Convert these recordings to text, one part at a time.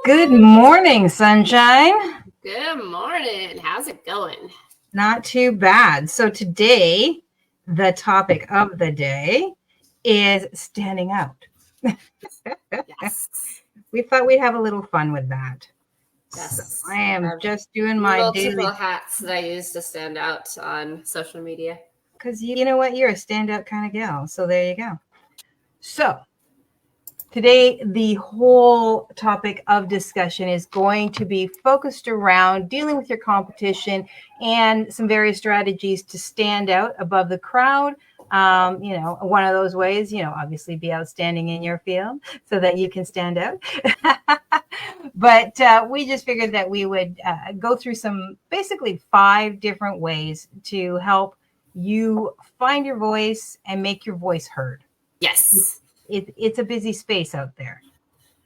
Good morning, sunshine. Good morning. How's it going? Not too bad. So today, the topic of the day is standing out. Yes. We thought we'd have a little fun with that. So Yes. I am Have just doing my multiple daily, hats that I use to stand out on social media. because you know what? You're a standout kind of gal. So there you go. So today, the whole topic of discussion is going to be focused around dealing with your competition and some various strategies to stand out above the crowd. One of those ways, obviously be outstanding in your field so that you can stand out. But we just figured that we would go through basically 5 different ways to help you find your voice and make your voice heard. Yes. It's a busy space out there.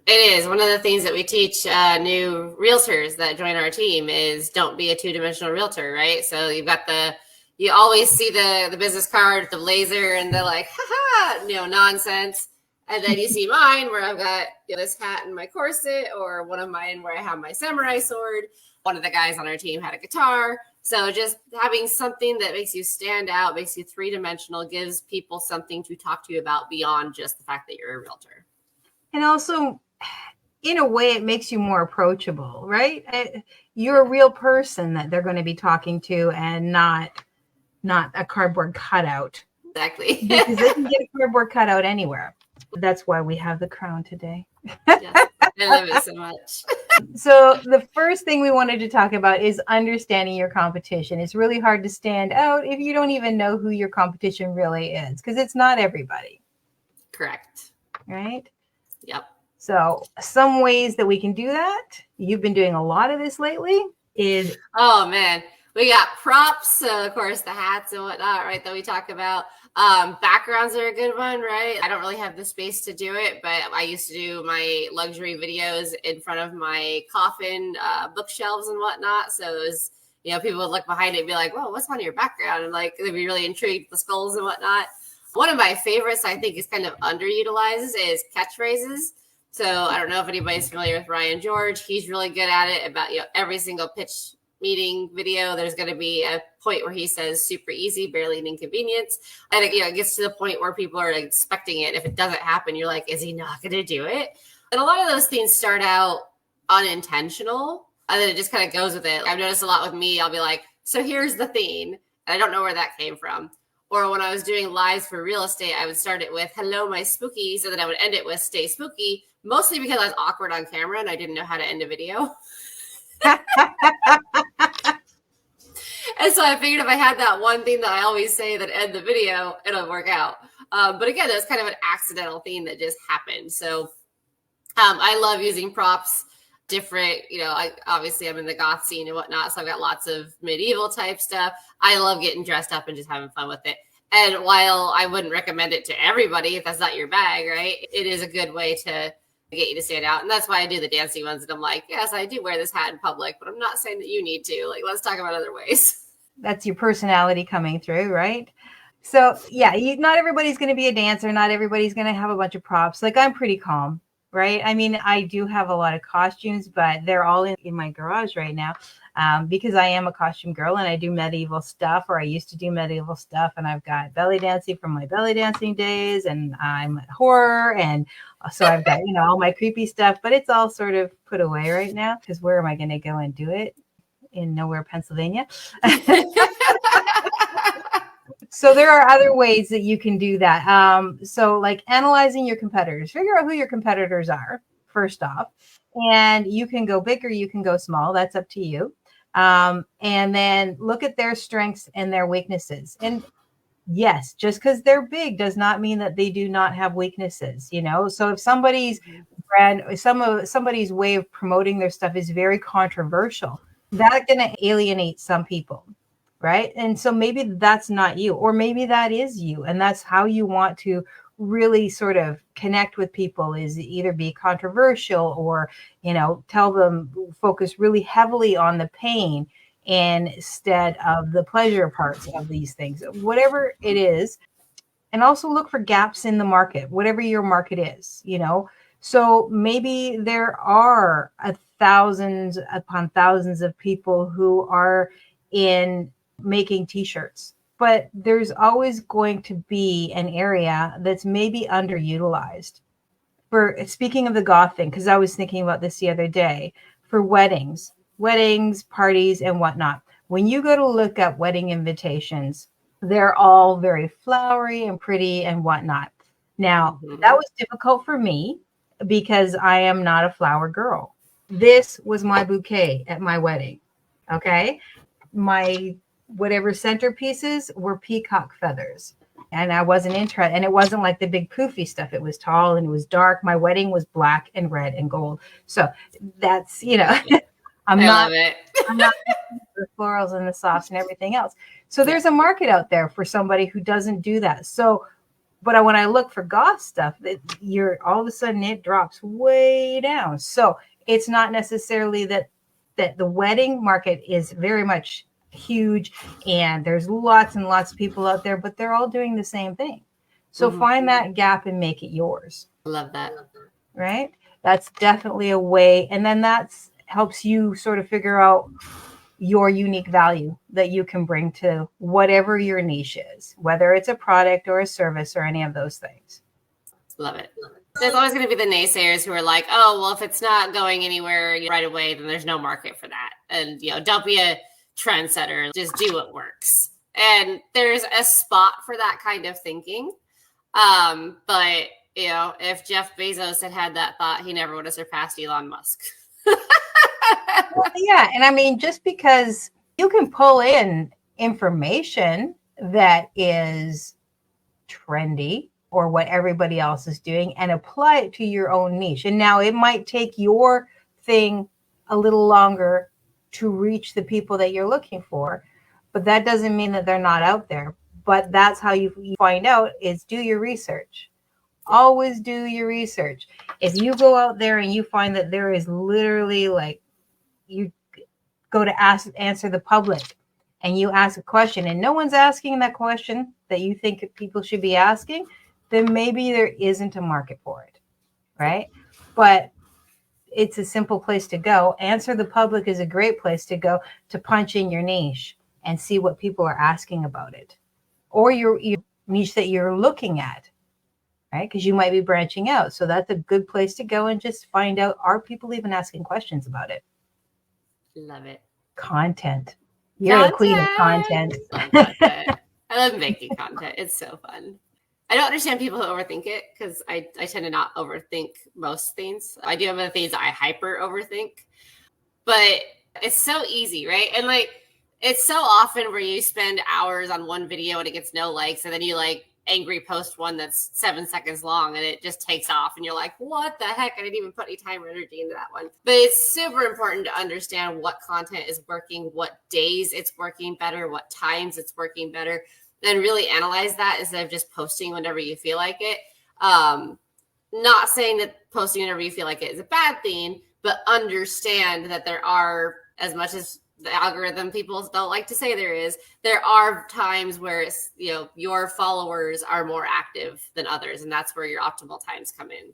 It is. One of the things that we teach new realtors that join our team is don't be a two-dimensional realtor, right? So you always see the business card, the laser, and the like, haha, nonsense. And then you see mine where I've got this hat and my corset, or one of mine where I have my samurai sword. One of the guys on our team had a guitar. So just having something that makes you stand out, makes you three-dimensional, gives people something to talk to you about beyond just the fact that you're a realtor. And also, in a way, it makes you more approachable, right? You're a real person that they're going to be talking to, and not a cardboard cutout. Exactly. Because they can get a cardboard cutout anywhere. That's why we have the crown today. Yes, I love it so much. So the first thing we wanted to talk about is understanding your competition. It's really hard to stand out if you don't even know who your competition really is, because it's not everybody. Correct. Right? Yep. So some ways that we can do that, you've been doing a lot of this lately, is... Oh, man. We got props, so of course the hats and whatnot, right, that we talk about. Backgrounds are a good one, right? I don't really have the space to do it, but I used to do my luxury videos in front of my coffin bookshelves and whatnot. So it was, people would look behind it and be like, "Whoa, what's on your background?" And like they'd be really intrigued with the skulls and whatnot. One of my favorites, I think, is kind of underutilized is catchphrases. So I don't know if anybody's familiar with Ryan George. He's really good at it. About every single pitch meeting video, there's going to be a point where he says super easy, barely an inconvenience, and it gets to the point where people are expecting it. If it doesn't happen, you're like, is he not going to do it? And a lot of those things start out unintentional, and then it just kind of goes with it. I've noticed a lot with me. I'll be like, so here's the thing, and I don't know where that came from. Or when I was doing lives for real estate, I would start it with hello, my spooky, so that I would end it with stay spooky, mostly because I was awkward on camera and I didn't know how to end a video. And so I figured if I had that one thing that I always say that end the video, it'll work out. But again, that's kind of an accidental thing that just happened. So I love using props, different, obviously I'm in the goth scene and whatnot. So I've got lots of medieval type stuff. I love getting dressed up and just having fun with it. And while I wouldn't recommend it to everybody, if that's not your bag, right, it is a good way to get you to stand out. And that's why I do the dancing ones. And I'm like, yes, I do wear this hat in public, but I'm not saying that you need to. Like, let's talk about other ways. That's your personality coming through, right? So yeah, not everybody's going to be a dancer. Not everybody's going to have a bunch of props. Like, I'm pretty calm, right? I mean, I do have a lot of costumes, but they're all in my garage right now. Because I am a costume girl and I do medieval stuff, or I used to do medieval stuff, and I've got belly dancing from my belly dancing days, and I'm horror, and so I've got all my creepy stuff, but it's all sort of put away right now, because where am I going to go and do it? In nowhere, Pennsylvania. So there are other ways that you can do that. So like analyzing your competitors, figure out who your competitors are first off, and you can go big or you can go small. That's up to you. And then look at their strengths and their weaknesses. And yes, just because they're big does not mean that they do not have weaknesses. So if somebody's somebody's way of promoting their stuff is very controversial, that's going to alienate some people, right? And so maybe that's not you, or maybe that is you, and that's how you want to really sort of connect with people, is either be controversial or tell them, focus really heavily on the pain instead of the pleasure parts of these things, whatever it is. And also look for gaps in the market, whatever your market is, So maybe there are thousands upon thousands of people who are in making t-shirts, but there's always going to be an area that's maybe underutilized. For speaking of the goth thing, because I was thinking about this the other day, for weddings, parties, and whatnot. When you go to look up wedding invitations, they're all very flowery and pretty and whatnot. Now, that was difficult for me because I am not a flower girl. This was my bouquet at my wedding. Okay. My whatever centerpieces were peacock feathers. And I wasn't interested. And it wasn't like the big poofy stuff. It was tall and it was dark. My wedding was black and red and gold. So that's, I'm not the florals and the softs and everything else. So there's a market out there for somebody who doesn't do that. So, but when I look for goth stuff, you're all of a sudden it drops way down. So it's not necessarily that the wedding market is very much huge and there's lots and lots of people out there, but they're all doing the same thing. So find that gap and make it yours. Love that. Right? That's definitely a way. And then that's helps you sort of figure out your unique value that you can bring to whatever your niche is, whether it's a product or a service or any of those things. Love it. There's always going to be the naysayers who are like, oh, well, if it's not going anywhere right away, then there's no market for that. And, don't be a trendsetter. Just do what works. And there's a spot for that kind of thinking. But, if Jeff Bezos had that thought, he never would have surpassed Elon Musk. Well, yeah. And I mean, just because you can pull in information that is trendy or what everybody else is doing and apply it to your own niche. And now it might take your thing a little longer to reach the people that you're looking for, but that doesn't mean that they're not out there. But that's how you find out is do your research. Always do your research. If you go out there and you find that there is literally like you go to answer the public and you ask a question and no one's asking that question that you think people should be asking, then maybe there isn't a market for it, right? But it's a simple place to go. Answer the public is a great place to go to punch in your niche and see what people are asking about it or your niche that you're looking at, right? Because you might be branching out. So that's a good place to go and just find out, are people even asking questions about it? Love it. Content. You're a queen of content. I love making content. It's so fun. I don't understand people who overthink it because I tend to not overthink most things. I do have other things I hyper overthink, but it's so easy, right? And like, it's so often where you spend hours on one video and it gets no likes, and then you like angry post one that's 7 seconds long and it just takes off and you're like, what the heck? I didn't even put any time or energy into that one. But it's super important to understand what content is working, what days it's working better, what times it's working better, and really analyze that instead of just posting whenever you feel like it. Not saying that posting whenever you feel like it is a bad thing, but understand that there are, as much as the algorithm people don't like to say there are times where it's, your followers are more active than others, and that's where your optimal times come in.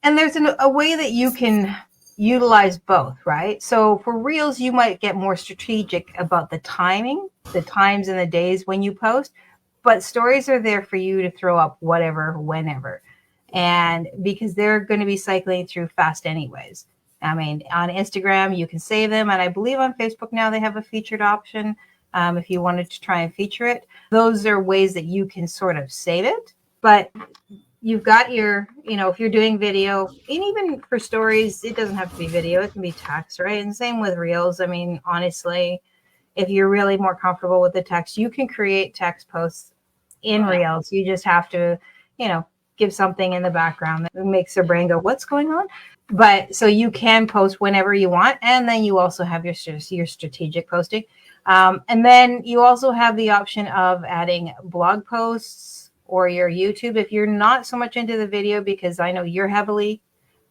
And there's a way that you can utilize both, right? So for Reels, you might get more strategic about the timing, the times and the days when you post, but stories are there for you to throw up whatever, whenever. And because they're going to be cycling through fast anyways. I mean, on Instagram, you can save them. And I believe on Facebook now they have a featured option if you wanted to try and feature it. Those are ways that you can sort of save it. But you've got your, if you're doing video, and even for stories, it doesn't have to be video. It can be text, right? And same with Reels. I mean, honestly, if you're really more comfortable with the text, you can create text posts in Reels. You just have to, give something in the background that makes their brain go, what's going on? But so you can post whenever you want. And then you also have your strategic posting. And then you also have the option of adding blog posts or your YouTube. If you're not so much into the video, because I know you're heavily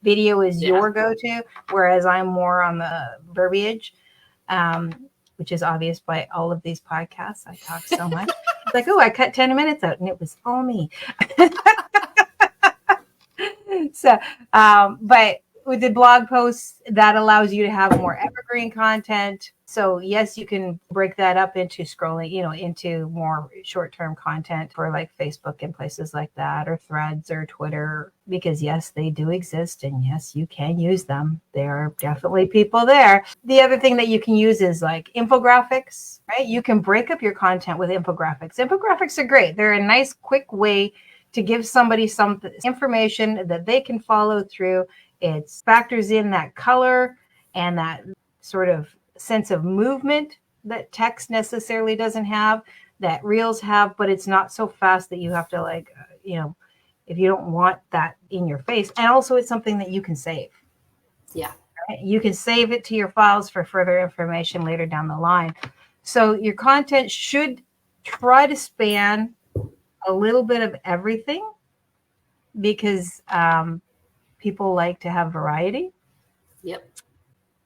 video is your go-to, whereas I'm more on the verbiage, which is obvious by all of these podcasts. I talk so much. It's like, oh, I cut 10 minutes out and it was all me. So, but with the blog posts, that allows you to have more evergreen content. So yes, you can break that up into scrolling, into more short-term content for like Facebook and places like that, or Threads or Twitter, because yes, they do exist, and yes, you can use them. There are definitely people there. The other thing that you can use is like infographics, right? You can break up your content with infographics. Infographics are great. They're a nice, quick way to give somebody some information that they can follow through. It factors in that color and that sort of sense of movement that text necessarily doesn't have, that reels have, but it's not so fast that you have to if you don't want that in your face. And also it's something that you can save. Yeah. Right? You can save it to your files for further information later down the line. So your content should try to span a little bit of everything, because people like to have variety. Yep.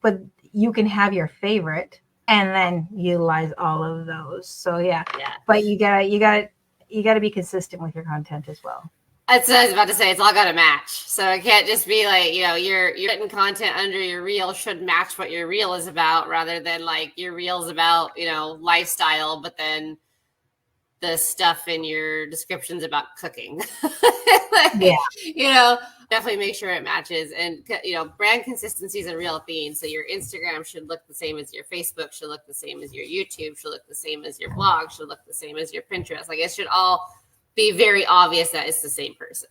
But you can have your favorite and then utilize all of those. So yeah. But you gotta be consistent with your content as well. That's what I was about to say. It's all got to match. So it can't just be like, your written content under your reel should match what your reel is about, rather than like your reel's about, lifestyle, but then the stuff in your descriptions about cooking. Definitely make sure it matches. And, brand consistency is a real thing. So your Instagram should look the same as your Facebook, should look the same as your YouTube, should look the same as your blog, should look the same as your Pinterest. Like, it should all be very obvious that it's the same person.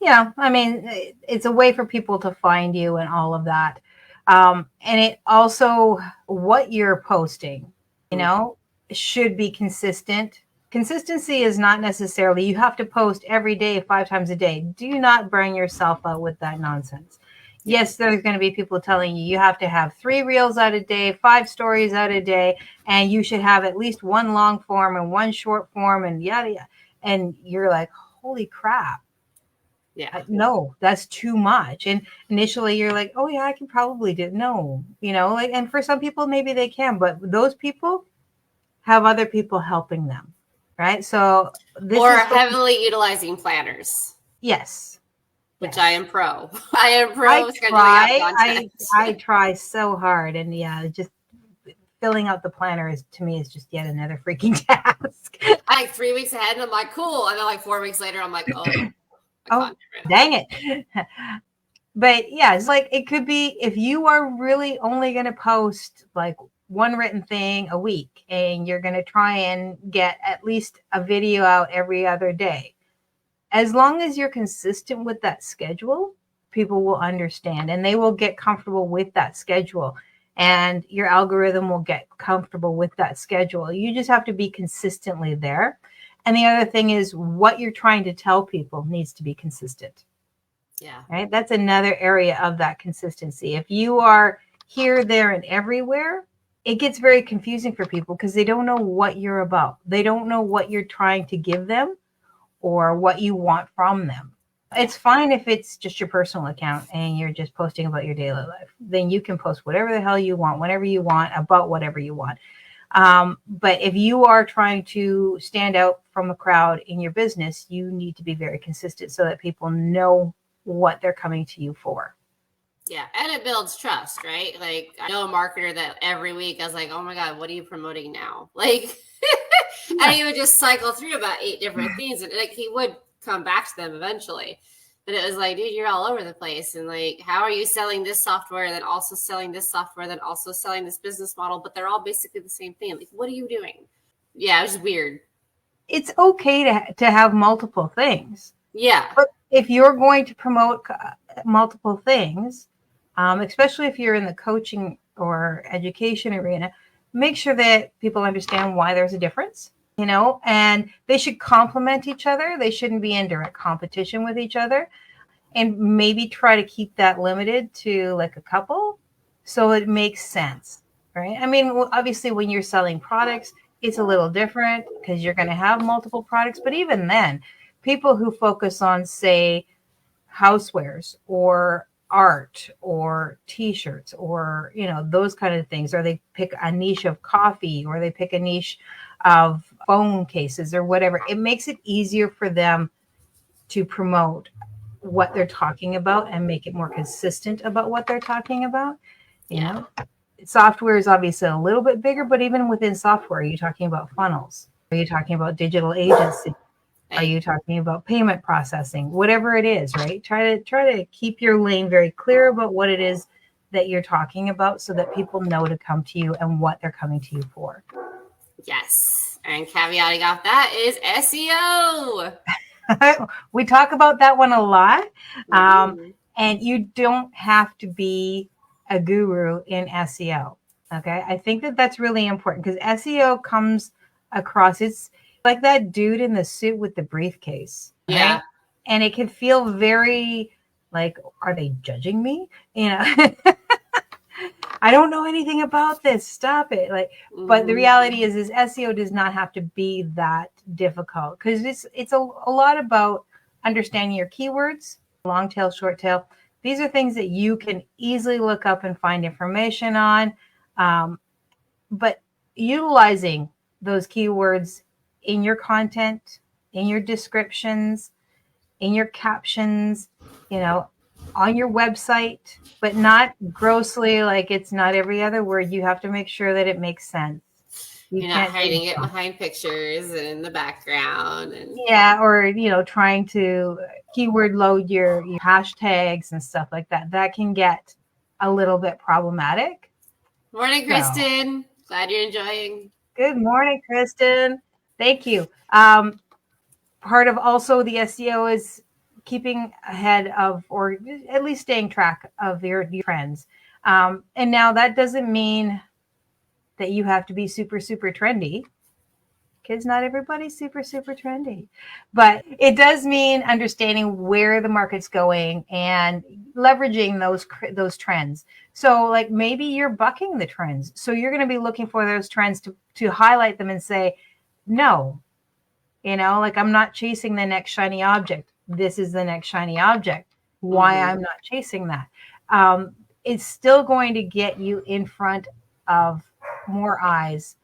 Yeah. I mean, it's a way for people to find you and all of that. And it also, what you're posting, should be consistent. Consistency is not necessarily you have to post every day, 5 times a day. Do not burn yourself out with that nonsense. Yes, there's going to be people telling you have to have 3 reels out a day, 5 stories out a day, and you should have at least 1 long form and 1 short form and yada yada. And you're like, holy crap. Yeah. No, that's too much. And initially you're like, oh yeah, I can probably do it. No, and for some people, maybe they can, but those people have other people helping them. Right. So heavily utilizing planners. Yes. Which I am pro. I am pro scheduling out content. I try so hard. And just filling out the planner to me is just yet another freaking task. I like 3 weeks ahead and I'm like, cool. And then like 4 weeks later, I'm like, oh, dang it. But yeah, it's like, it could be if you are really only going to post like 1 written thing a week, and you're going to try and get at least a video out every other day. As long as you're consistent with that schedule, people will understand and they will get comfortable with that schedule, and your algorithm will get comfortable with that schedule. You just have to be consistently there. And the other thing is, what you're trying to tell people needs to be consistent. Yeah. Right. That's another area of that consistency. If you are here, there, and everywhere, it gets very confusing for people because they don't know what you're about. They don't know what you're trying to give them or what you want from them. It's fine if it's just your personal account and you're just posting about your daily life. Then you can post whatever the hell you want, whenever you want, about whatever you want. But if you are trying to stand out from the crowd in your business, you need to be very consistent so that people know what they're coming to you for. Yeah, and it builds trust, right? Like, I know a marketer that every week I was like, oh my God, what are you promoting now? Like, and he would just cycle through about 8 different things. And like, he would come back to them eventually. But it was like, dude, you're all over the place. And like, how are you selling this software, then also selling this software, then also selling this business model? But they're all basically the same thing. Like, what are you doing? Yeah, it was weird. It's okay to have multiple things. Yeah. But if you're going to promote multiple things, especially if you're in the coaching or education arena, make sure that people understand why there's a difference, and they should complement each other. They shouldn't be in direct competition with each other, and maybe try to keep that limited to like a couple so it makes sense, right? I mean, obviously when you're selling products, it's a little different because you're going to have multiple products, but even then, people who focus on, say, housewares or art or t-shirts or those kind of things, or they pick a niche of coffee, or they pick a niche of phone cases or whatever, it makes it easier for them to promote what they're talking about and make it more consistent about what they're talking about. You know, software is obviously a little bit bigger, but even within software, are you talking about funnels? Are you talking about digital agency? Are you talking about payment processing? Whatever it is, right? Try to keep your lane very clear about what it is that you're talking about so that people know to come to you and what they're coming to you for. Yes. And caveating off that is SEO. We talk about that one a lot. And you don't have to be a guru in SEO. Okay. I think that that's really important because SEO comes across, it's like that dude in the suit with the briefcase. Right? Yeah. And it can feel very like, are they judging me? You know, I don't know anything about this. Stop it. Like, but the reality is SEO does not have to be that difficult because it's a lot about understanding your keywords, long tail, short tail. These are things that you can easily look up and find information on. But utilizing those keywords in your content, in your descriptions, in your captions, you know, on your website, but not grossly like it's not every other word. You have to make sure that it makes sense. You're not hiding it behind pictures and in the background. And yeah, or, you know, trying to keyword load your hashtags and stuff like that. That can get a little bit problematic. Morning, Kristen. So, glad you're enjoying. Good morning, Kristen. Thank you. Part of also the SEO is keeping ahead of, or at least staying track of your trends. And now that doesn't mean that you have to be super, super trendy, because not everybody's super, super trendy. But it does mean understanding where the market's going and leveraging those trends. So like maybe you're bucking the trends. So you're going to be looking for those trends to highlight them and say, no, you know, like I'm not chasing the next shiny object. This is the next shiny object. Why I'm not chasing that. It's still going to get you in front of more eyes,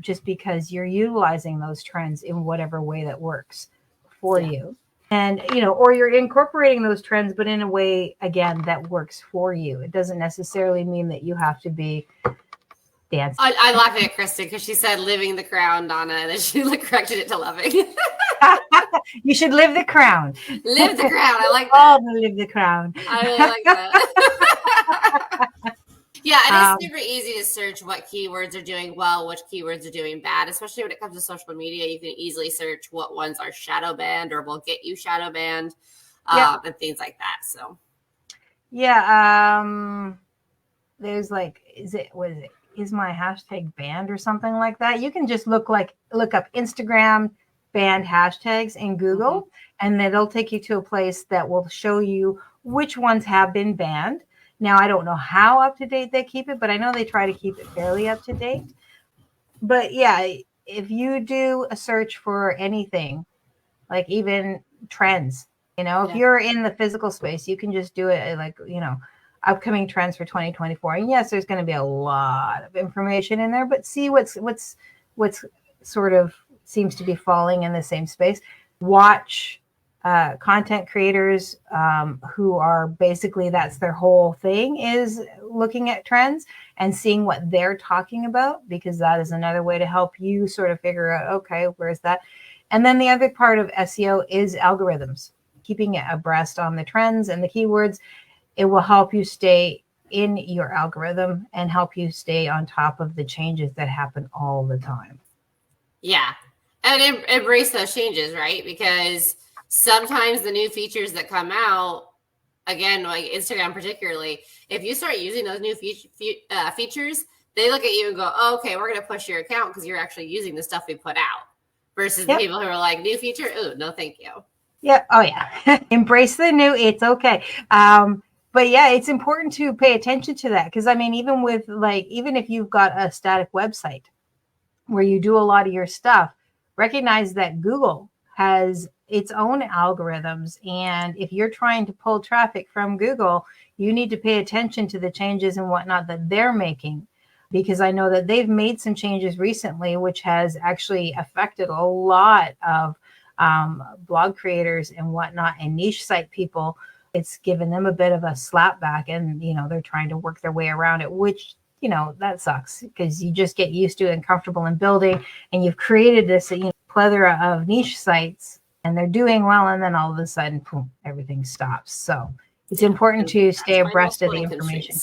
just because you're utilizing those trends in whatever way that works for you. And, you know, or you're incorporating those trends, but in a way, again, that works for you. It doesn't necessarily mean that you have to be dancing. I laughed at Kristen because she said living the crown, Donna, and then she corrected it to loving. You should live the crown. Live the crown. I like that. All the live the crown. I really like that. Yeah, and it's super easy to search what keywords are doing well, which keywords are doing bad, especially when it comes to social media. You can easily search what ones are shadow banned or will get you shadow banned, and things like that. So, yeah, there's like, is my hashtag banned or something like that? You can just look up Instagram banned hashtags in Google, and then it'll take you to a place that will show you which ones have been banned. Now, I don't know how up to date they keep it, but I know they try to keep it fairly up to date. But yeah, if you do a search for anything, like even trends, you know, if you're in the physical space, you can just do it like, you know, upcoming trends for 2024. And yes, there's going to be a lot of information in there, but see what's sort of seems to be falling in the same space. Watch content creators who are basically, that's their whole thing, is looking at trends and seeing what they're talking about, because that is another way to help you sort of figure out, okay, where's that? And then the other part of SEO is algorithms, keeping it abreast on the trends and the keywords. It will help you stay in your algorithm and help you stay on top of the changes that happen all the time. Yeah. And embrace those changes, right? Because sometimes the new features that come out, again, like Instagram particularly, if you start using those new features, they look at you and go, oh, okay, we're going to push your account because you're actually using the stuff we put out. Versus the people who are like, new feature? Ooh, no, thank you. Yeah. Oh, yeah. Embrace the new. It's okay. But yeah, it's important to pay attention to that. Because I mean, even if you've got a static website where you do a lot of your stuff, recognize that Google has its own algorithms. And if you're trying to pull traffic from Google, you need to pay attention to the changes and whatnot that they're making. Because I know that they've made some changes recently, which has actually affected a lot of blog creators and whatnot and niche site people, it's given them a bit of a slap back, and they're trying to work their way around it, which that sucks, because you just get used to it and comfortable in building, and you've created this plethora of niche sites, and they're doing well, and then all of a sudden, boom, everything stops. So it's important to stay abreast of the information.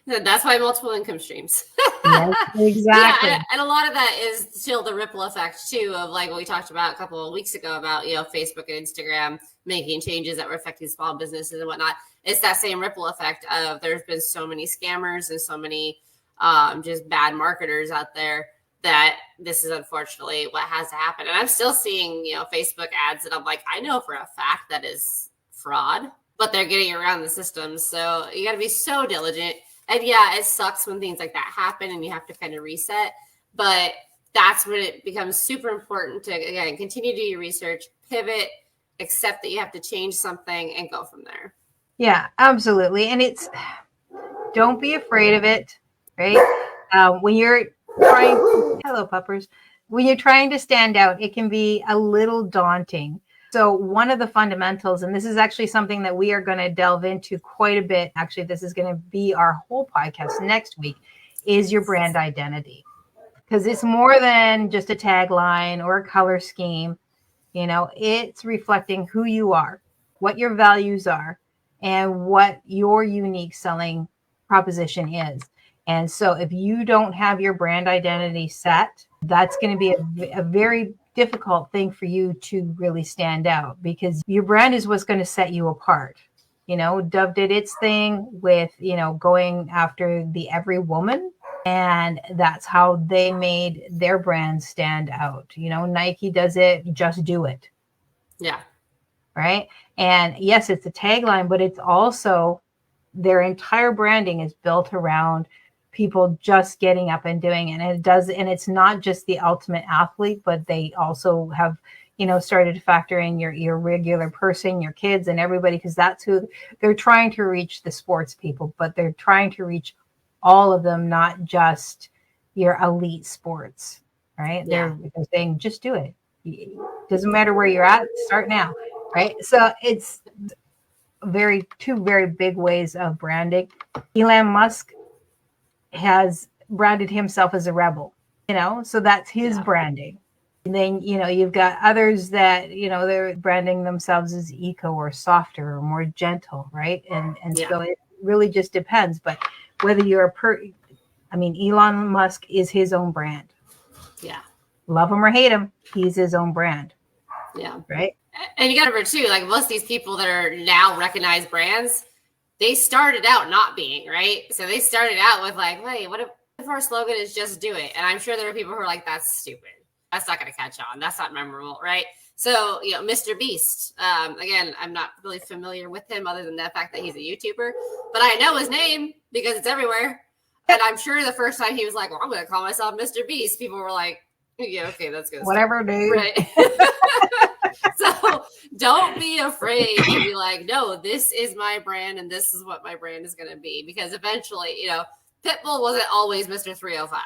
That's why multiple income streams. Yes, exactly. Yeah, and a lot of that is still the ripple effect too, of like what we talked about a couple of weeks ago about Facebook and Instagram making changes that were affecting small businesses and whatnot. It's that same ripple effect of there's been so many scammers and so many just bad marketers out there that this is unfortunately what has to happen. And I'm still seeing Facebook ads that I'm like, I know for a fact that is fraud, but they're getting around the system. So you got to be so diligent. And yeah, it sucks when things like that happen and you have to kind of reset. But that's when it becomes super important to, again, continue to do your research, pivot, accept that you have to change something, and go from there. Yeah, absolutely. And don't be afraid of it, right? When you're hello, puppers. When you're trying to stand out, it can be a little daunting. So one of the fundamentals, and this is actually something that we are going to delve into quite a bit. Actually, this is going to be our whole podcast next week, is your brand identity. Because it's more than just a tagline or a color scheme. It's reflecting who you are, what your values are, and what your unique selling proposition is. And so if you don't have your brand identity set, that's going to be a very difficult thing for you to really stand out, because your brand is what's going to set you apart. Dove did its thing with, going after the every woman. And that's how they made their brand stand out. Nike does it, just do it. Yeah. Right. And yes, it's a tagline, but it's also their entire branding is built around people just getting up and doing it. And it's not just the ultimate athlete, but they also have, started to factor in your regular person, your kids and everybody, because that's who they're trying to reach, the sports people, but they're trying to reach all of them, not just your elite sports, right? Yeah. They're saying, just do it. Doesn't matter where you're at, start now, right? So it's two very big ways of branding. Elon Musk has branded himself as a rebel, so that's his branding. And then, you've got others that, they're branding themselves as eco or softer or more gentle, right? And so it really just depends. But whether you're Elon Musk is his own brand. Yeah. Love him or hate him, he's his own brand. Yeah. Right. And you got to remember too, like most of these people that are now recognized brands, they started out not being, right? So they started out with like, hey, what if our slogan is just do it? And I'm sure there are people who are like, that's stupid. That's not going to catch on. That's not memorable, right? So, Mr. Beast, again, I'm not really familiar with him other than the fact that he's a YouTuber, but I know his name because it's everywhere. And I'm sure the first time he was like, well, I'm going to call myself Mr. Beast, people were like, yeah, okay, that's good. Whatever, dude. Right. So don't be afraid to be like, no, this is my brand and this is what my brand is going to be. Because eventually, Pitbull wasn't always Mr. 305.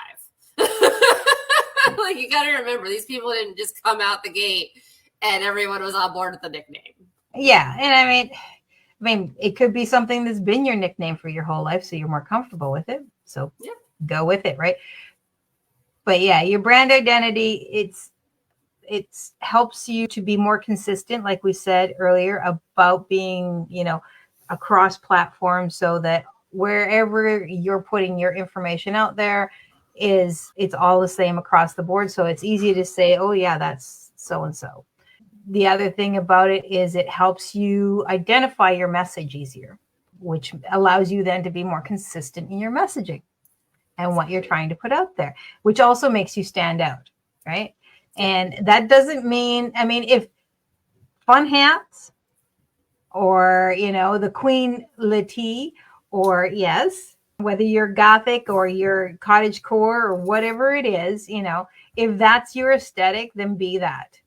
Like, you got to remember, these people didn't just come out the gate and everyone was on board with the nickname. Yeah. And I mean, it could be something that's been your nickname for your whole life, so you're more comfortable with it. So go with it, right? But yeah, your brand identity, it helps you to be more consistent, like we said earlier, about being, across platforms, so that wherever you're putting your information out there, it's all the same across the board. So it's easy to say, oh yeah, that's so-and-so. The other thing about it is it helps you identify your message easier, which allows you then to be more consistent in your messaging and what you're trying to put out there, which also makes you stand out, right? And that doesn't mean, if Fun Hats or, the Queen Latifah, or whether you're Gothic or you're cottagecore or whatever it is, if that's your aesthetic, then be that.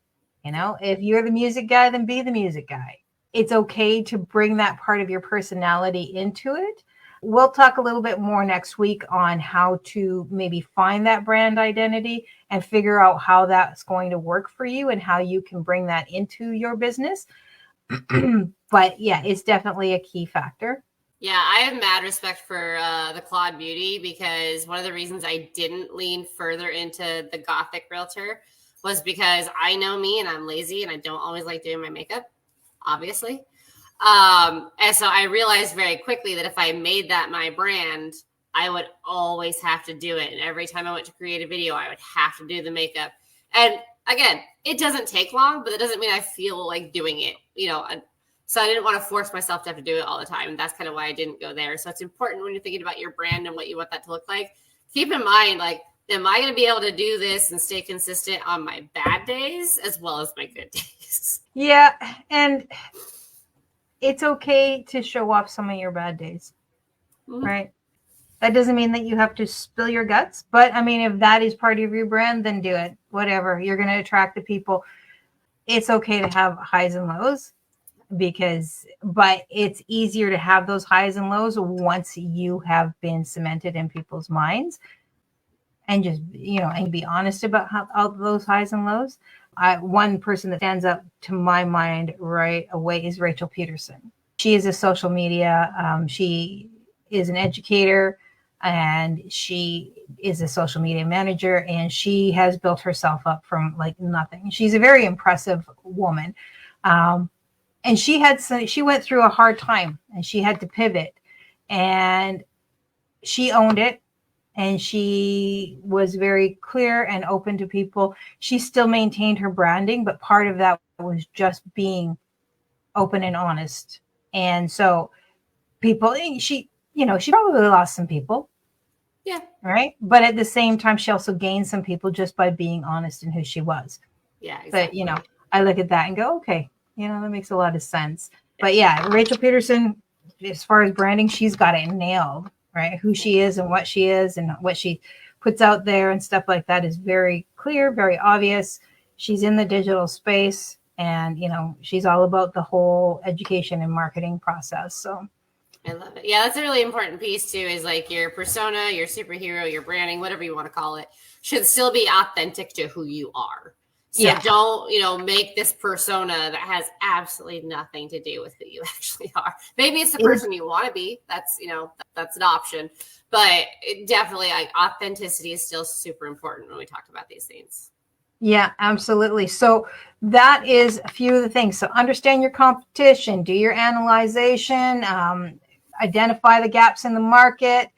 If you're the music guy, then be the music guy. It's okay to bring that part of your personality into it. We'll talk a little bit more next week on how to maybe find that brand identity and figure out how that's going to work for you and how you can bring that into your business. But yeah, it's definitely a key factor. Yeah, I have mad respect for the Claude Beauty, because one of the reasons I didn't lean further into the Gothic realtor was because I know me and I'm lazy and I don't always like doing my makeup, obviously. And so I realized very quickly that if I made that my brand, I would always have to do it. And every time I went to create a video, I would have to do the makeup. And again, it doesn't take long, but it doesn't mean I feel like doing it, so I didn't want to force myself to have to do it all the time. And that's kind of why I didn't go there. So it's important when you're thinking about your brand and what you want that to look like. Keep in mind, like, am I going to be able to do this and stay consistent on my bad days as well as my good days? Yeah. And it's okay to show off some of your bad days, right? That doesn't mean that you have to spill your guts. But I mean, if that is part of your brand, then do it. Whatever. You're going to attract the people. It's okay to have highs and lows. But it's easier to have those highs and lows once you have been cemented in people's minds, and just, and be honest about how those highs and lows. One person that stands up to my mind right away is Rachel Peterson. She is a social media. She is an educator, and she is a social media manager, and she has built herself up from like nothing. She's a very impressive woman. And she went through a hard time, and she had to pivot, and she owned it, and she was very clear and open to people. She still maintained her branding, but part of that was just being open and honest. And so people, she probably lost some people. Yeah. Right. But at the same time, she also gained some people just by being honest in who she was. Yeah. Exactly. But, I look at that and go, okay, that makes a lot of sense. But yeah, Rachel Peterson, as far as branding, she's got it nailed, right? Who she is and what she is and what she puts out there and stuff like that is very clear, very obvious. She's in the digital space, and, she's all about the whole education and marketing process. So I love it. Yeah, that's a really important piece too, is like your persona, your superhero, your branding, whatever you want to call it, should still be authentic to who you are. So don't, make this persona that has absolutely nothing to do with who you actually are. Maybe it's the person you want to be. That's, that's an option. But definitely, like, authenticity is still super important when we talk about these things. Yeah, absolutely. So that is a few of the things. So understand your competition, do your analyzation, identify the gaps in the market,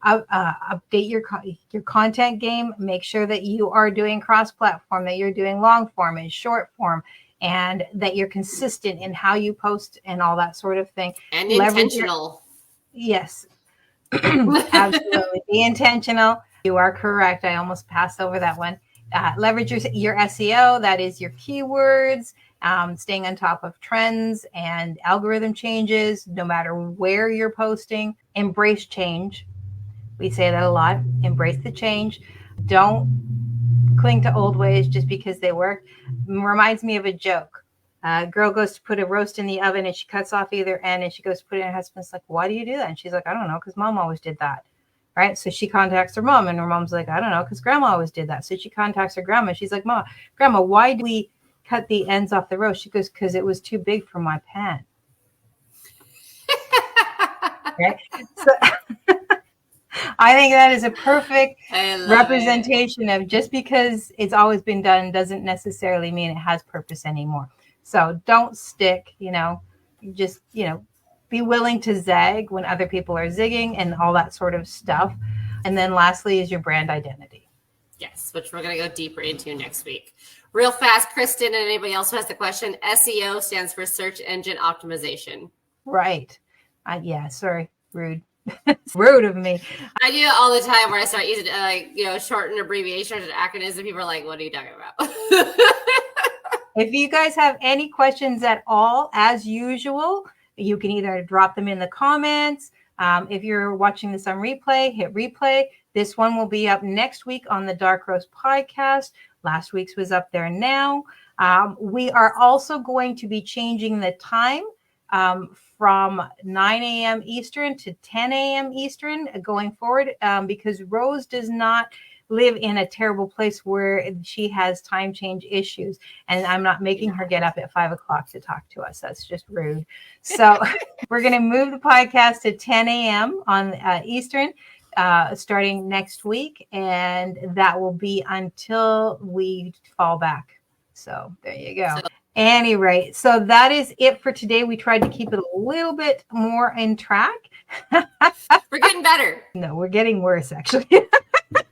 update your content game, make sure that you are doing cross-platform, that you're doing long form and short form, and that you're consistent in how you post and all that sort of thing. And intentional. Yes, absolutely. Be intentional. You are correct. I almost passed over that one. Leverage your SEO, that is your keywords, staying on top of trends and algorithm changes, no matter where you're posting. Embrace change. We say that a lot. Embrace the change. Don't cling to old ways just because they work. Reminds me of a joke. A girl goes to put a roast in the oven, and she cuts off either end, and she goes to put it in her husband's like, why do you do that? And she's like, I don't know, because mom always did that. Right. So she contacts her mom, and her mom's like, I don't know, because grandma always did that. So she contacts her grandma. She's like, Grandma, why do we cut the ends off the roast? She goes, because it was too big for my pan. Right. So I think that is a perfect representation of just because it's always been done doesn't necessarily mean it has purpose anymore. So don't stick, just, be willing to zag when other people are zigging and all that sort of stuff. And then lastly is your brand identity. Yes, which we're going to go deeper into next week. Real fast, Kristen, and anybody else who has the question, SEO stands for search engine optimization. Right. Yeah, sorry. Rude. It's rude of me. I do it all the time where I start using shortened abbreviations and acronyms, and people are like, what are you talking about? If you guys have any questions at all, as usual, you can either drop them in the comments. If you're watching this on replay, hit replay. This one will be up next week on the Dark Roast podcast. Last week's was up there now. We are also going to be changing the time from 9 a.m. Eastern to 10 a.m. Eastern going forward, because Rose does not live in a terrible place where she has time change issues. And I'm not making her get up at 5 o'clock to talk to us. That's just rude. So we're going to move the podcast to 10 a.m. on Eastern. Starting next week, and that will be until we fall back. So there you go. Any rate, so that is it for today. We tried to keep it a little bit more in track. We're getting better. No, we're getting worse, actually.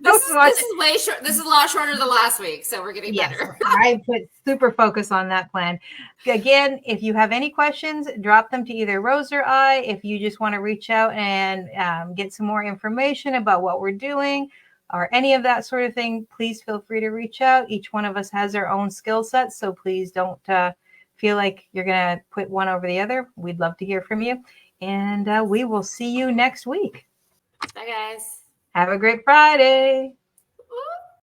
This is way short. This is a lot shorter than last week, so we're getting better. I put super focus on that plan. Again, if you have any questions, drop them to either Rose or I. If you just want to reach out and get some more information about what we're doing or any of that sort of thing, please feel free to reach out. Each one of us has our own skill sets, so please don't feel like you're going to put one over the other. We'd love to hear from you, and we will see you next week. Bye, guys. Have a great Friday.